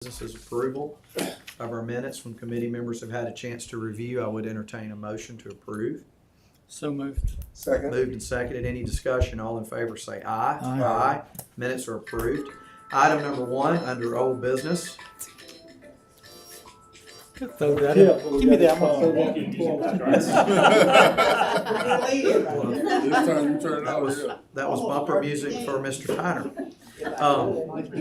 This is approval of our minutes. When committee members have had a chance to review, I would entertain a motion to approve. So moved. Second. Moved and seconded. Any discussion? All in favor say aye. Aye. Minutes are approved. Item number 1 under old business. Throw that in. Give me that one. This time you turn it out. That was bumper music for Mr. Tyner.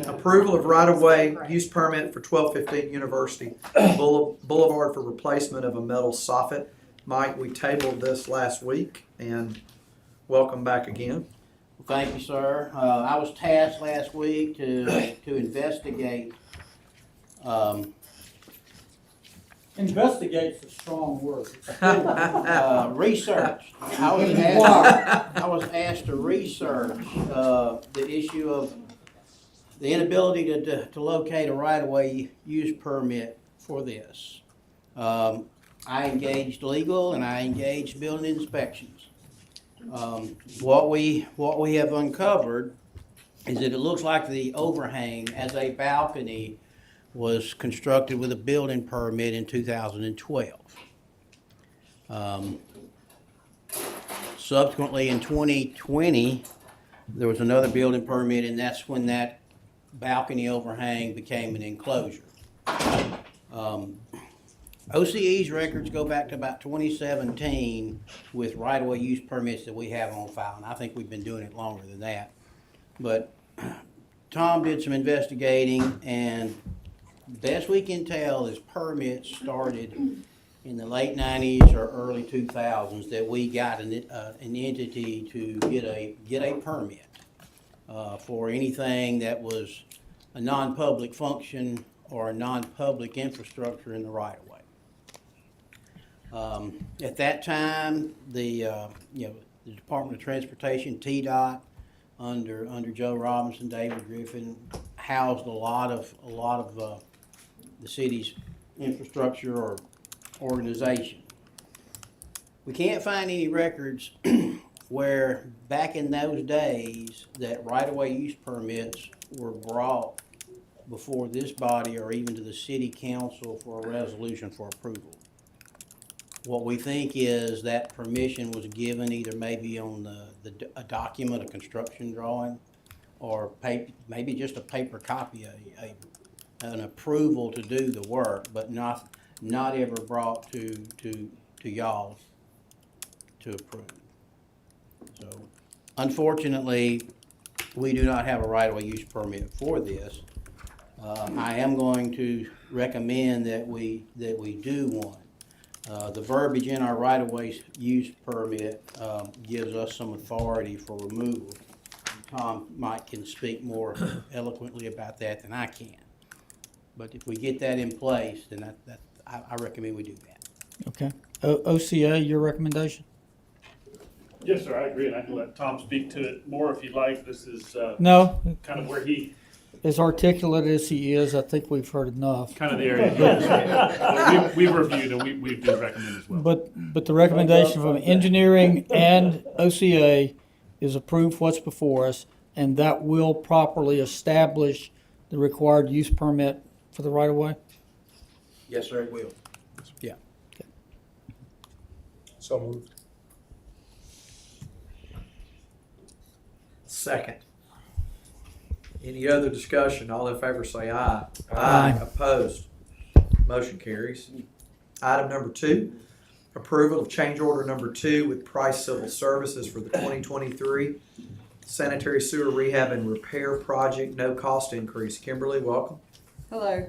Approval of right-of-way use permit for 1215 University Boulevard for replacement of a metal soffit. Mike, we tabled this last week, and welcome back again. Thank you, sir. I was tasked last week to investigate. Investigate's a strong word. Research. I was asked to research the issue of the inability to locate a right-of-way use permit for this. I engaged legal and I engaged building inspections. What we have uncovered is that it looks like the overhang as a balcony was constructed with a building permit in 2012. Subsequently, in 2020, there was another building permit, and that's when that balcony overhang became an enclosure. OCE's records go back to about 2017 with right-of-way use permits that we have on file, and I think we've been doing it longer than that. But Tom did some investigating, and best we can tell is permits started in the late 90s or early 2000s that we got an entity to get a permit for anything that was a non-public function or a non-public infrastructure in the right-of-way. At that time, the Department of Transportation, TDOT, under Joe Robinson, David Griffin, housed a lot of the city's infrastructure or organization. We can't find any records where back in those days that right-of-way use permits were brought before this body or even to the city council for a resolution for approval. What we think is that permission was given either maybe on a document, a construction drawing, or maybe just a paper copy, an approval to do the work, but not ever brought to y'all to approve. So unfortunately, we do not have a right-of-way use permit for this. I am going to recommend that we do one. The verbiage in our right-of-way use permit gives us some authority for removal. Tom Mike can speak more eloquently about that than I can. But if we get that in place, then I recommend we do that. Okay. OCA, your recommendation? Yes, sir, I agree, and I can let Tom speak to it more if you'd like. This is No. kind of where he, As articulate as he is, I think we've heard enough. kind of the area he is. We've reviewed and we do recommend as well. But the recommendation from engineering and OCA is approve what's before us, and that will properly establish the required use permit for the right-of-way? Yes, sir, it will. Yeah. So moved. Second. Any other discussion? All in favor say aye. Aye. Opposed? Motion carries. Item number 2, approval of change order number 2 with Price Civil Services for the 2023 sanitary sewer rehab and repair project, no cost increase. Kimberly, welcome. Hello.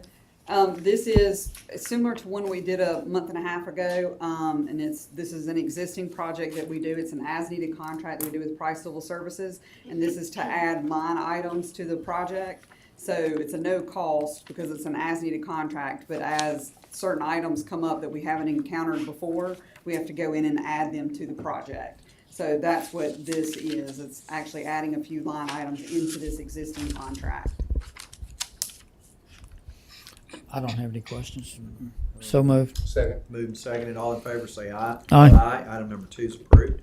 This is similar to one we did a month and a half ago, and this is an existing project that we do. It's an as-needed contract that we do with Price Civil Services, and this is to add line items to the project. So it's a no cost because it's an as-needed contract, but as certain items come up that we haven't encountered before, we have to go in and add them to the project. So that's what this is. It's actually adding a few line items into this existing contract. I don't have any questions. So moved. Second. Moved and seconded. All in favor say aye. Aye. Item number 2 is approved.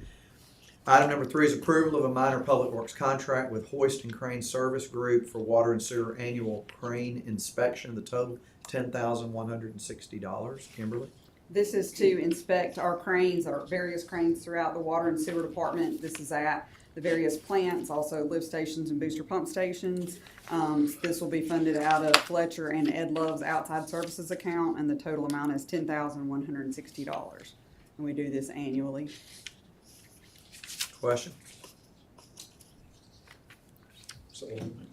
Item number 3 is approval of a minor public works contract with Hoist and Crane Service Group for water and sewer annual crane inspection. The total $10,160. Kimberly? This is to inspect our cranes, our various cranes throughout the water and sewer department. This is at the various plants, also lift stations and booster pump stations. This will be funded out of Fletcher and Ed Love's outside services account, and the total amount is $10,160. And we do this annually. Question? Second.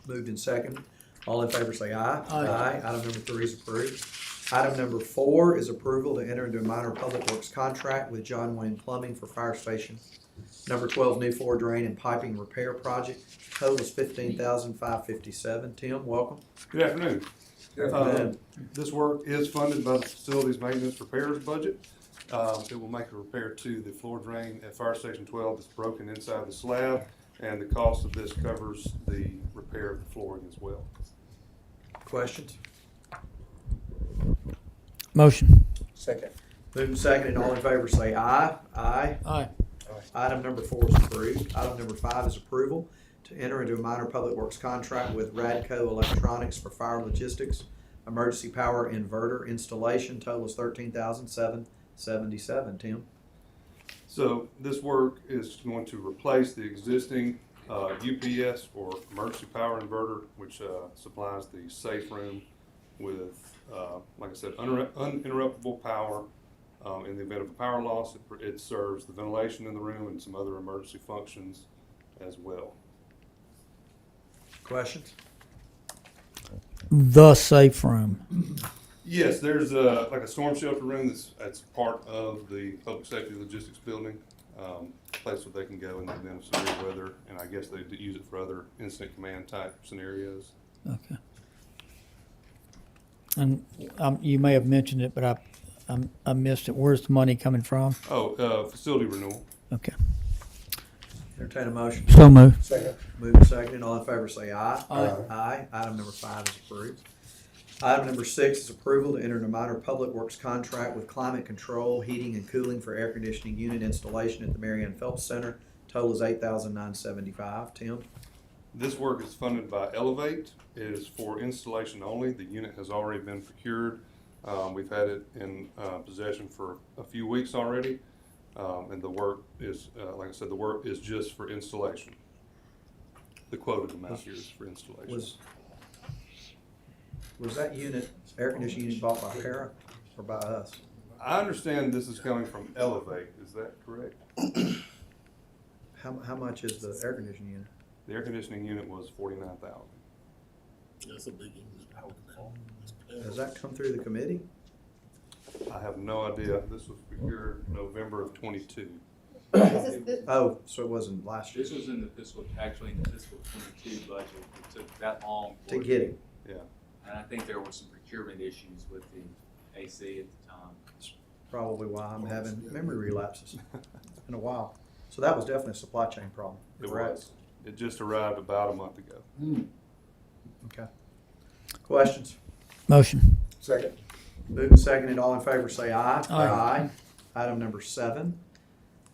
Moved in second. All in favor say aye. Aye. Item number 3 is approved. Item number 4 is approval to enter into a minor public works contract with John Wayne Plumbing for Fire Station number 12 new floor drain and piping repair project. Total is $15,557. Tim, welcome. Good afternoon. afternoon. This work is funded by the facilities maintenance repairs budget. It will make a repair to the floor drain at Fire Station 12 that's broken inside the slab, and the cost of this covers the repair of the flooring as well. Questions? Motion. Second. Moved and seconded. All in favor say aye. Aye. Aye. Item number 4 is approved. Item number 5 is approval to enter into a minor public works contract with Radco Electronics for fire logistics, emergency power inverter installation. Total is $13,777. Tim? So this work is going to replace the existing UPS or emergency power inverter, which supplies the safe room with, like I said, uninterruptible power. In the event of a power loss, it serves the ventilation in the room and some other emergency functions as well. Questions? The safe room. Yes, there's like a storm shelter room that's part of the public safety logistics building, place where they can go in the event of severe weather, and I guess they use it for other incident command type scenarios. Okay. And you may have mentioned it, but I missed it. Where's the money coming from? Facility renewal. Okay. Entertain a motion. So moved. Second. Moved and seconded. All in favor say aye. Aye. Aye. Item number 5 is approved. Item number 6 is approval to enter into a minor public works contract with Climate Control Heating and Cooling for air conditioning unit installation at the Mary Ann Phelps Center. Total is $8,975. Tim? This work is funded by Elevate. It is for installation only. The unit has already been procured. We've had it in possession for a few weeks already, and the work is, like I said, the work is just for installation. The quoted amount here is for installation. Was that unit, air conditioning unit, bought by Para or by us? I understand this is coming from Elevate. Is that correct? How much is the air conditioning unit? The air conditioning unit was $49,000. That's a big unit. Does that come through the committee? I have no idea. This was procured November of '22. Oh, so it wasn't last year. This was in the fiscal, actually in the fiscal 22 budget. It took that long. To get it. Yeah. And I think there were some procurement issues with the AC at the time. Probably why I'm having memory relapses. It's been a while. So that was definitely a supply chain problem. It correct? was. It just arrived about a month ago. Okay. Questions? Motion. Second. Moved and seconded. All in favor say aye. Aye. Item number 7.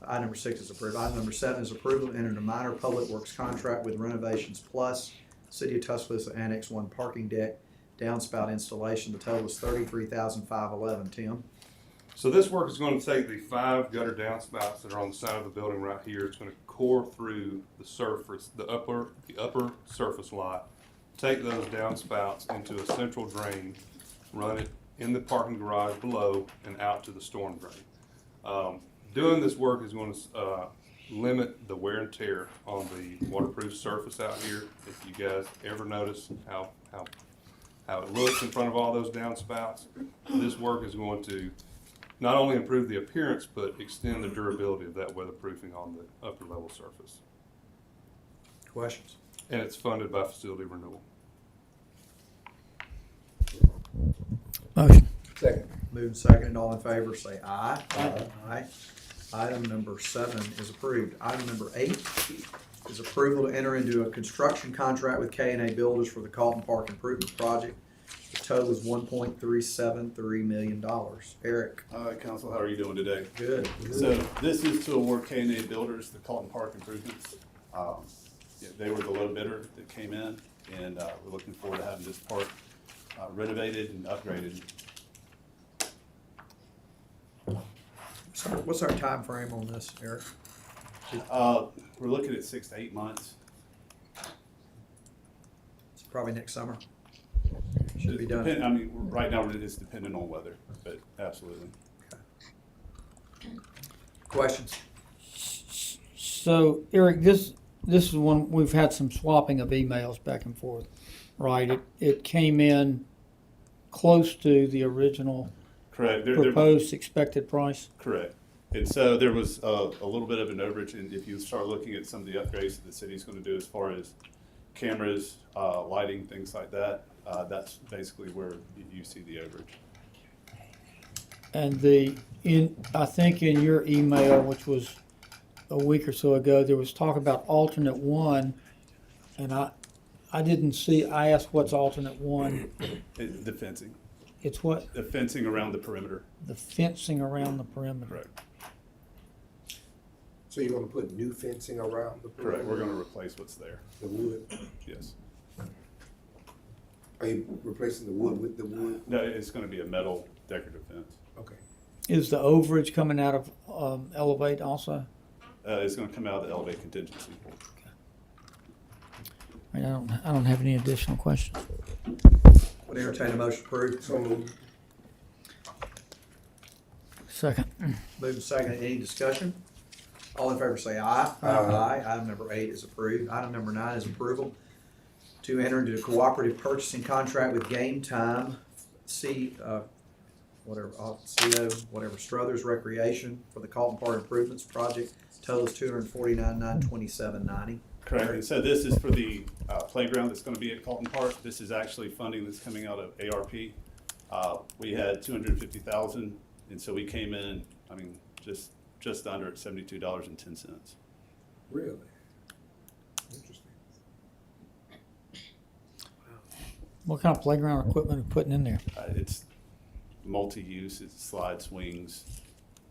Item number 6 is approved. Item number 7 is approval to enter into a minor public works contract with Renovations Plus, City of Tuscaloosa Annex 1 parking deck downspout installation. The total is $33,511. Tim? So this work is going to take the 5 gutter downspouts that are on the side of the building right here. It's going to core through the surface, the upper surface lot, take those downspouts into a central drain, run it in the parking garage below and out to the storm drain. Doing this work is going to limit the wear and tear on the waterproof surface out here. If you guys ever notice how it looks in front of all those downspouts, this work is going to not only improve the appearance, but extend the durability of that weatherproofing on the upper level surface. Questions? And it's funded by facility renewal. Motion. Second. Moved and seconded. All in favor say aye. Aye. Item number 7 is approved. Item number 8 is approval to enter into a construction contract with K&A Builders for the Calton Park Improvement Project. The total is $1.373 million. Eric, Hi, Council, how are you doing today? good. So this is to award K&A Builders the Colton Park improvements. Yeah, they were the low bidder that came in, and we're looking forward to having this park renovated and upgraded. What's our time frame on this, Eric? We're looking at 6 to 8 months. It's probably next summer. Should be done. I mean, right now it's dependent on weather, but absolutely. Questions? So, Eric, this is one, we've had some swapping of emails back and forth, right? It came in close to the original Correct. proposed expected price? Correct. And so there was a little bit of an overage, and if you start looking at some of the upgrades that the city's going to do as far as cameras, lighting, things like that, that's basically where you see the overage. And I think in your email, which was a week or so ago, there was talk about alternate one, and I didn't see, I asked what's alternate one? The fencing. It's what? The fencing around the perimeter. The fencing around the perimeter. Correct. So you're gonna put new fencing around the? Correct. We're going to replace what's there. The wood? Yes. Are you replacing the wood with the wood? No, it's going to be a metal decorative fence. Okay. Is the overage coming out of Elevate also? It's going to come out of the Elevate contingency. I don't have any additional questions. Would entertain a motion approved. So moved. Second. Moving second, any discussion? All in favor say aye. Aye. Item number 8 is approved. Item number 9 is approval to enter into a cooperative purchasing contract with Game Time, whatever, Struthers Recreation for the Colton Park Improvements Project. Total is $249,927.90. Correct. And so this is for the playground that's going to be at Colton Park. This is actually funding that's coming out of ARP. We had $250,000, and so we came in, I mean, just under at $72.10. Really? Interesting. What kind of playground equipment are you putting in there? It's multi-use. It's slide swings.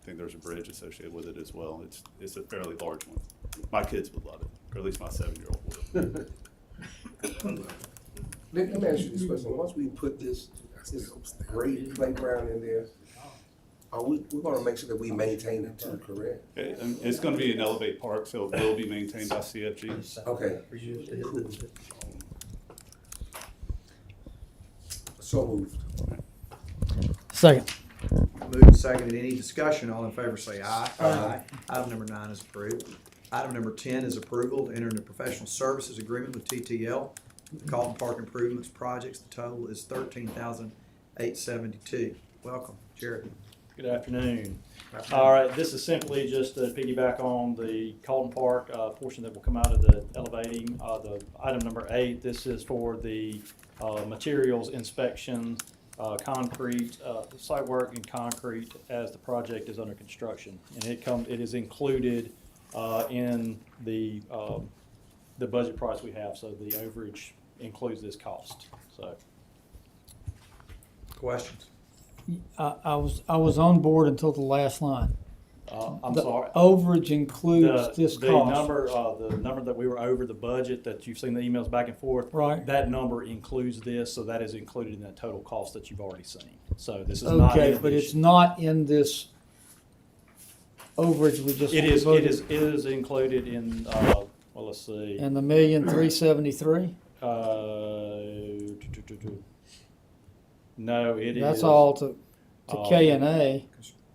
I think there's a bridge associated with it as well. It's a fairly large one. My kids would love it, or at least my 7-year-old would. Let me ask you this question. Once we put this great playground in there, we're gonna make sure that we maintain it too, correct? It's going to be an Elevate Park, so it will be maintained by CFG. Okay. So moved. Second. Moving second, any discussion? All in favor say aye. Aye. Item number 9 is approved. Item number 10 is approval to enter into professional services agreement with TTL for the Colton Park Improvements Projects. The total is $13,872. Welcome, Jared. Good afternoon. All right, this is simply just to piggyback on the Colton Park portion that will come out of the elevating. The item number 8, this is for the materials inspection, concrete, site work and concrete as the project is under construction. And it is included in the budget price we have, so the overage includes this cost, so. Questions? I was on board until the last line. I'm The sorry. overage includes this The cost. number that we were over the budget that you've seen the emails back and forth. Right. That number includes this, so that is included in that total cost that you've already seen. So this is not. Okay, in but it's addition. not in this overage we just. It is voted? it is included in, well, let's see. And the 1,373,000? No, it is. That's all to K and A,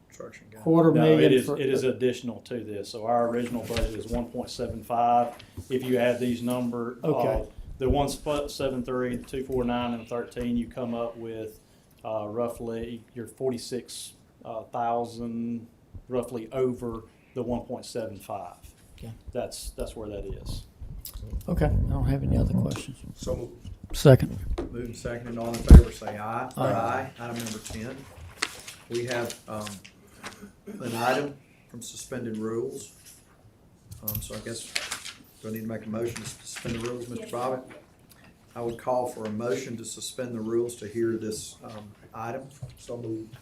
Construction guy. $250,000 No, it is, for. it is additional to this. So our original budget is 1.75. If you add these number, Okay. the 1.73, the 249, and 13, you come up with roughly your 46,000, roughly over the 1.75. Okay. That's where that is. Okay, I don't have any other questions. So moved. Second. Moving second, and all in favor say aye. Aye. Item number 10. We have an item from suspended rules. So I guess, do I need to make a motion to suspend the rules, Mr. Bobbitt? I would call for a motion to suspend the rules to hear this item. So moved.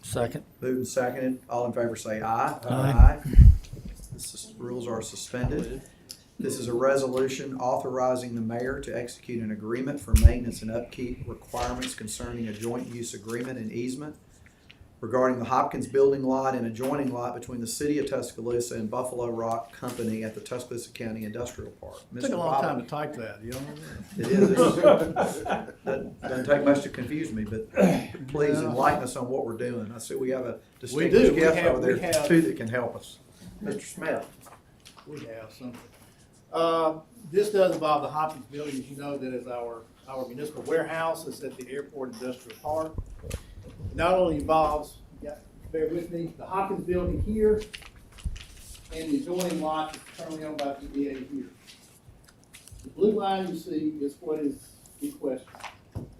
Second. Moved and seconded. All in favor say aye. Aye. Rules are suspended. This is a resolution authorizing the mayor to execute an agreement for maintenance and upkeep requirements concerning a joint use agreement and easement regarding the Hopkins building lot and adjoining lot between the city of Tuscaloosa and Buffalo Rock Company at the Tuscaloosa County Industrial Park. Took a Mr. long time Bobbitt. to type that, you know? It is. That doesn't take much to confuse me, but please enlighten us on what we're doing. I see we have a distinguished We guest have- over we there have- too that can help us. Mr. Smith. We have something. This does involve the Hopkins building, as you know, that is our municipal warehouse. It's at the Airport Industrial Park. It not only involves, bear with me, the Hopkins building here and the adjoining lot that's currently owned by EDA here. The blue line you see is what is in question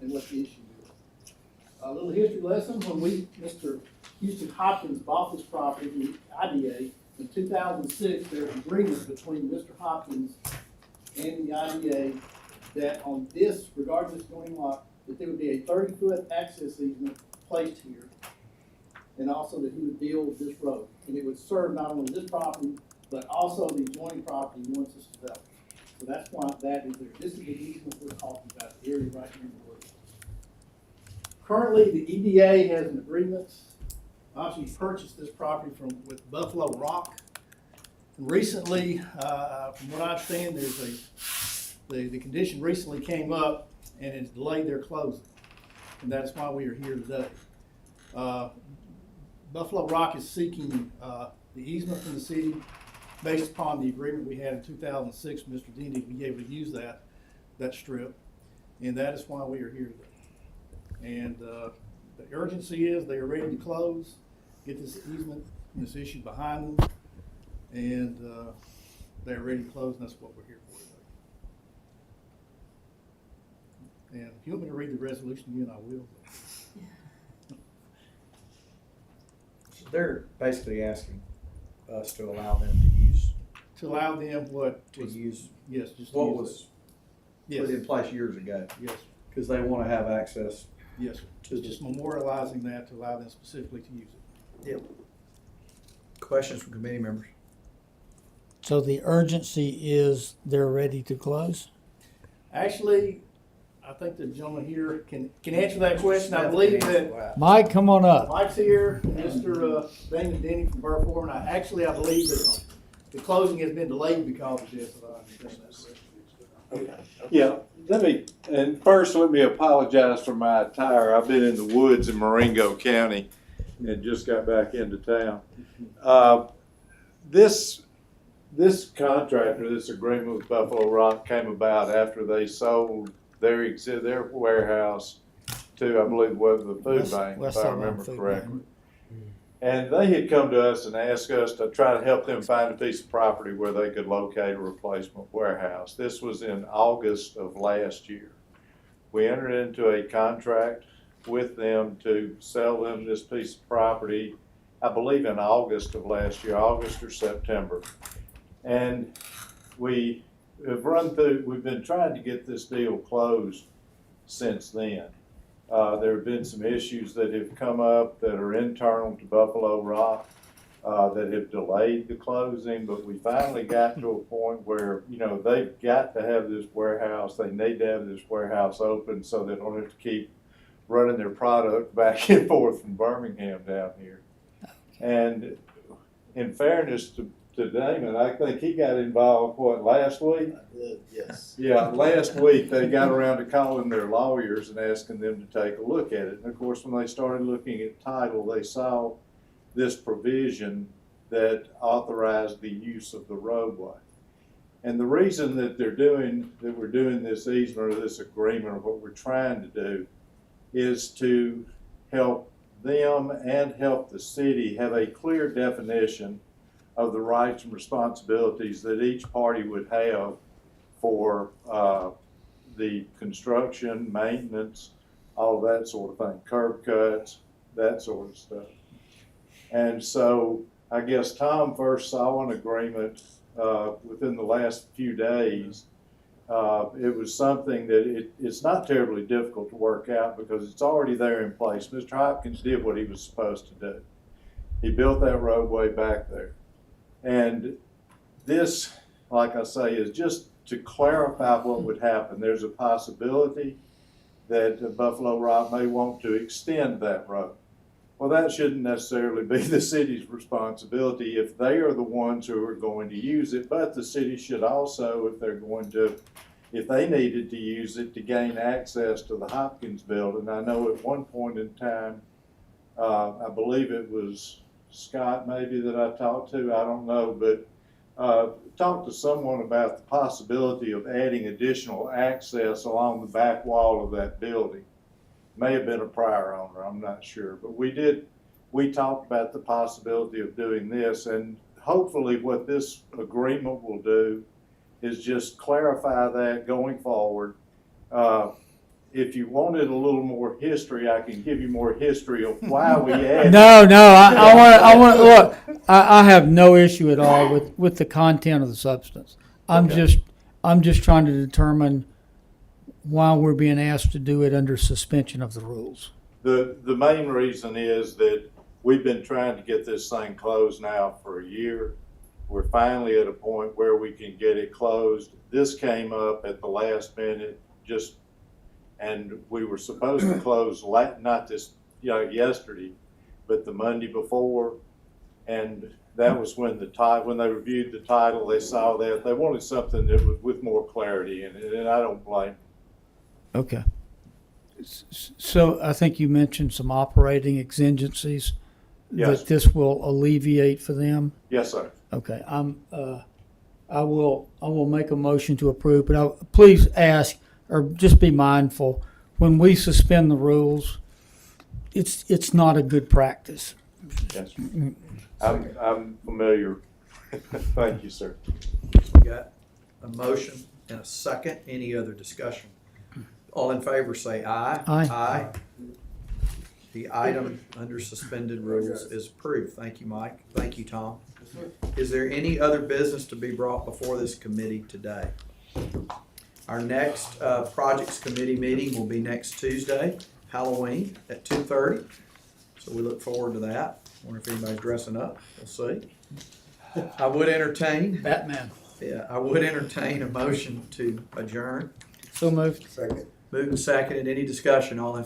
and what the issue is. A little history lesson, when Mr. Houston Hopkins bought this property from the IDA, in 2006, there was an agreement between Mr. Hopkins and the IDA that on this, regarding this adjoining lot, that there would be a 30-foot access easement placed here, and also that he would build this road. And it would serve not only this property, but also the adjoining property once it's developed. So that's why that is there. This is the easement we're talking about, the area right here in the woods. Currently, the EDA has an agreement. Actually purchased this property with Buffalo Rock. And recently, from what I understand, the condition recently came up and it's delayed their closing. And that's why we are here today. Buffalo Rock is seeking the easement from the city based upon the agreement we had in 2006. Mr. Denny to be able to use that strip. And that is why we are here today. And the urgency is they are ready to close, get this easement and this issue behind them, and they're ready to close, and that's what we're here for today. And if you want me to read the resolution again, I will. They're basically asking us to allow them to use, To allow them what? to use Yes, just to what use was it. put Yes, in place years ago, yes, because they want to have access yes, sir. to Just memorializing that to allow them specifically to use it. Yep. Questions from committee members? So the urgency is they're ready to close? Actually, I think the gentleman here can answer that question. I believe that Mike, come on up. Mike's here, and Mr. Damon Denny from Borough Foreman. I believe that the closing has been delayed because of this, if I understand that correctly. Yeah, first let me apologize for my attire. I've been in the woods in Marengo County and just got back into town. This contractor, this agreement with Buffalo Rock came about after they sold their warehouse to, I believe, was the food bank, if I remember correctly. And they had come to us and asked us to try to help them find a piece of property where they could locate a replacement warehouse. This was in August of last year. We entered into a contract with them to sell them this piece of property, I believe in August of last year, August or September. And we have we've been trying to get this deal closed since then. There have been some issues that have come up that are internal to Buffalo Rock that have delayed the closing, but we finally got to a point where, they've got to have this warehouse, they need to have this warehouse open so they don't have to keep running their product back and forth from Birmingham down here. And in fairness to Damon, I think he got involved, last week? Yes. Yeah, last week they got around to calling their lawyers and asking them to take a look at it. And of course, when they started looking at title, they saw this provision that authorized the use of the roadway. And the reason that we're doing this easement or this agreement, or what we're trying to do, is to help them and help the city have a clear definition of the rights and responsibilities that each party would have for the construction, maintenance, all of that sort of thing, curb cuts, that sort of stuff. And so I guess Tom first saw an agreement within the last few days, It was something that it's not terribly difficult to work out because it's already there in place. Mr. Hopkins did what he was supposed to do. He built that roadway back there. And this, like I say, is just to clarify what would happen. There's a possibility that Buffalo Rock may want to extend that road. Well, that shouldn't necessarily be the city's responsibility if they are the ones who are going to use it, but the city should also, if they needed to use it to gain access to the Hopkins building. I know at one point in time, I believe it was Scott maybe that I talked to, I don't know, but talked to someone about the possibility of adding additional access along the back wall of that building. May have been a prior owner, I'm not sure, but we talked about the possibility of doing this, and hopefully what this agreement will do is just clarify that going forward. If you wanted a little more history, I can give you more history of why we added. No, I want, look, I have no issue at all with the content of the substance. I'm just trying to determine why we're being asked to do it under suspension of the rules. The main reason is that we've been trying to get this thing closed now for a year. We're finally at a point where we can get it closed. This came up at the last minute, and we were supposed to close not this, yesterday, but the Monday before. And that was when when they reviewed the title, they saw that they wanted something that was with more clarity in it, and I don't blame them. Okay. So I think you mentioned some operating exigencies Yes. that this will alleviate for them. Yes, sir. Okay, I will make a motion to approve, but please ask, or just be mindful, when we suspend the rules, it's not a good practice. Yes. I'm familiar. Thank you, sir. We got a motion and a second. Any other discussion? All in favor say aye. Aye. Aye. The item under suspended rules is approved. Thank you, Mike. Thank you, Tom. Is there any other business to be brought before this committee today? Our next projects committee meeting will be next Tuesday, Halloween, at 2:30. So we look forward to that. Wonder if anybody's dressing up. We'll see. I would entertain. Batman. Yeah, I would entertain a motion to adjourn. So moved. Second. Moved and seconded. Any discussion? All in